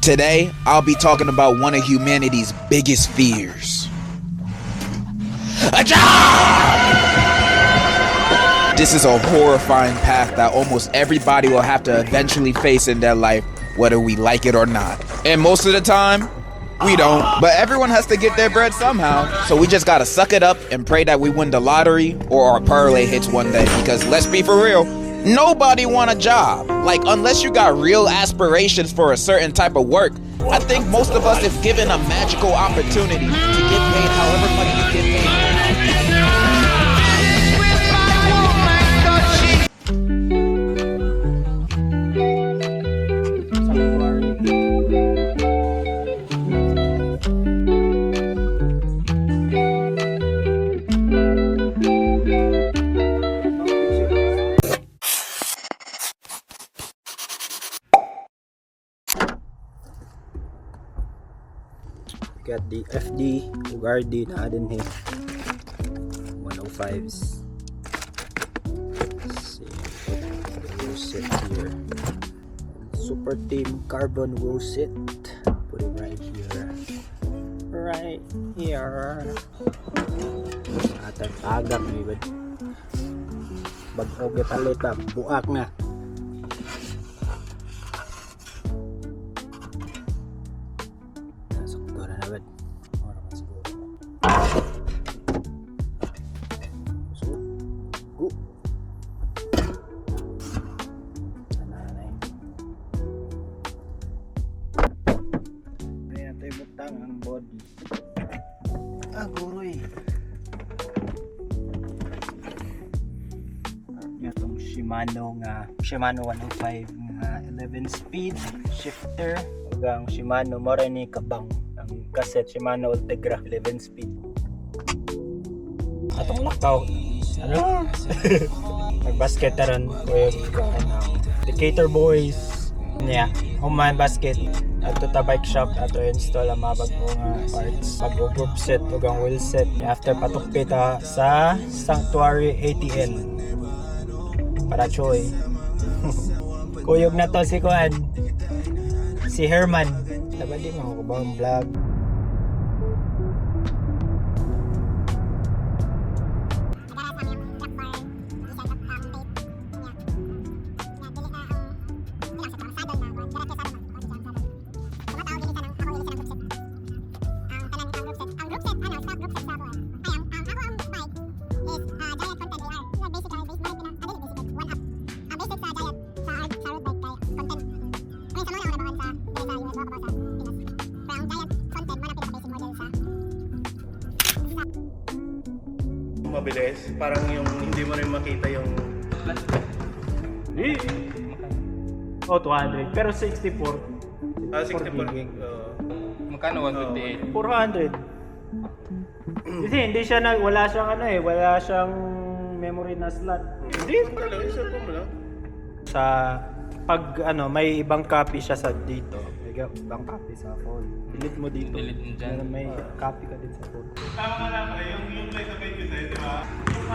Today, I'll be talking about one of humanity's biggest fears. A job! This is a horrifying path that almost everybody will have to eventually face in their life, whether we like it or not. And most of the time, we don't. But everyone has to get their bread somehow. So we just gotta suck it up and pray that we win the lottery or our parlay hits one day. Because let's be for real, nobody want a job. Like, unless you got real aspirations for a certain type of work. I think most of us, if given a magical opportunity to get paid however much you get paid. Got the FD Ugardi na din here 105s. Let's see, we'll sit here. Super Team Carbon will sit. Put it right here. Right here. Atang agak ni bad. Bag-og paleta buak na. Ang body guroy itong Shimano 105 nga 11 speed shifter ug ang Shimano mora ni kabang ang cassette Shimano Ultegra 11 speed atong lakaw ano nagbasket taron ko Decatur boys niya human basket ato ta bike shop ato install ang mga bagong parts group set ug ang wheel set after patukpi ta sa Sanctuary ATL para choy kuyog na to si Kuan si Herman tabali mo ko ba ang vlog mabilis, parang yung hindi mo rin makita yung oh 200 pero 64 64 gig. Magkano 128? 400 kasi hindi siya wala siyang wala siyang memory na slot Hindi, parang lang, isa mo lang. sa pag may ibang copy siya sa dito may ibang copy sa phone delete mo dito Delete mo dyan. pero may copy ka din sa phone Tama nga lang yung play sa video sa'yo, di ba? Yung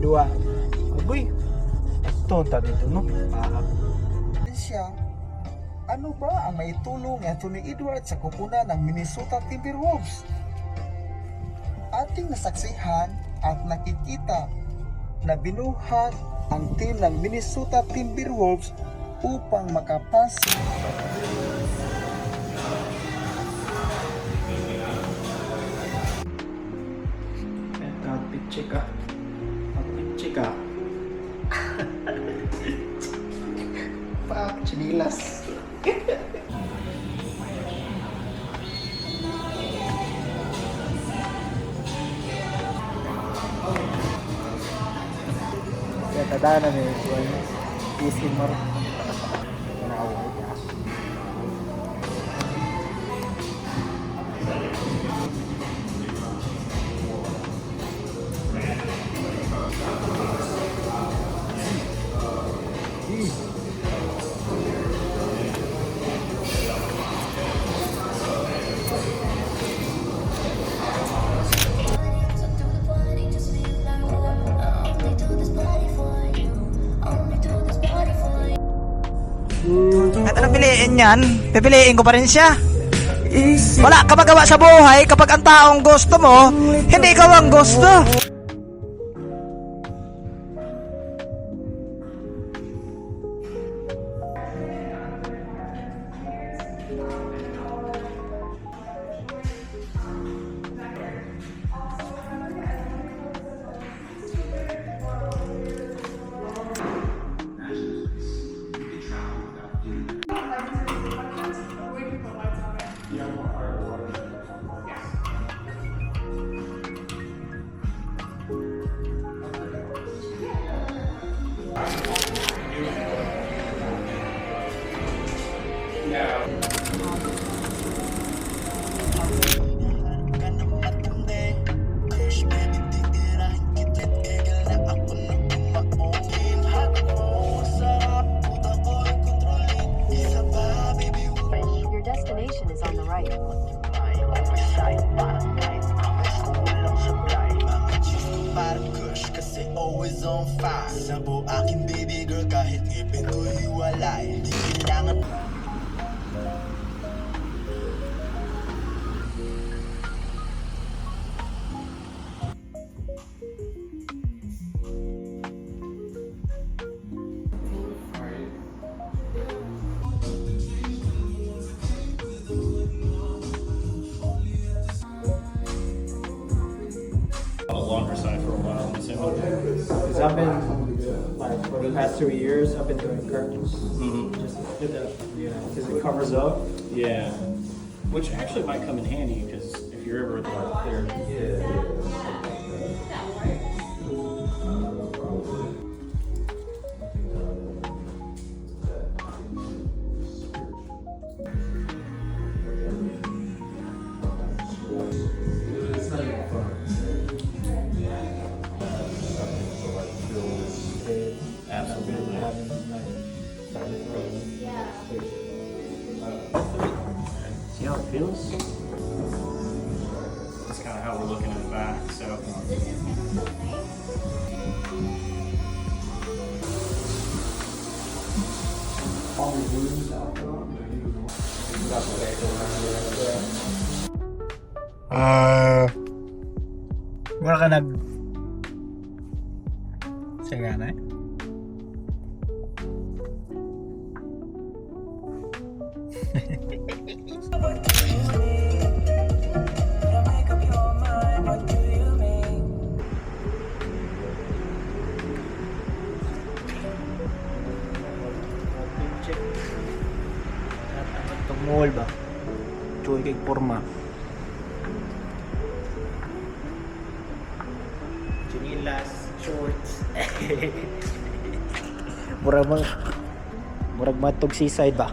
dua agoy tonta dito no siya. Ano ba ang maitulong ni Anthony Edwards sa kupunan ng Minnesota Timberwolves? Ating nasaksihan at nakikita na binuhat ang team ng Minnesota Timberwolves upang makapas. Outfit check ah. Outfit check ah. Pak, chinilas. Kaya tadaanan eh. Isin mo rin. Nakaway ka. At anong piliin yan? Pipiliin ko pa rin siya. Wala ka magawa sa buhay kapag ang taong gusto mo, hindi ikaw ang gusto. Your destination is on the right. Kasi always on fire. Sabo aking baby girl kahit ngipin ko hiwalay. Di kailangan. Longer side for a while. Because I've been, like, for the past 2 years, I've been doing curtains. Just did that, you know, because it covers up. Yeah. Which actually might come in handy because if you're ever like there. Absolutely. See how it feels? That's kind of how we're looking at the back. So. Mura ka nag... Sige na eh. Tungol ba? Choy kay forma. Chinilas, shorts. Murag matog seaside ba?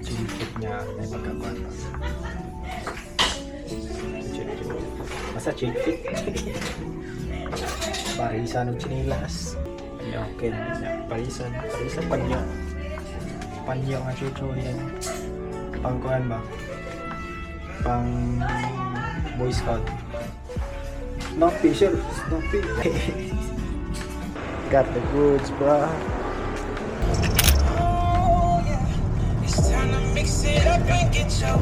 Check niya may magkakuan. Basta check fit. Parisan ng chinilas. Okay na niya. Parisan panyo. Panyo nga chucho yan. Pangkuhan ba? Pang Boy Scout. Snoopy, sure. Snoopy. Got the goods, bro. It's time to mix it up and get your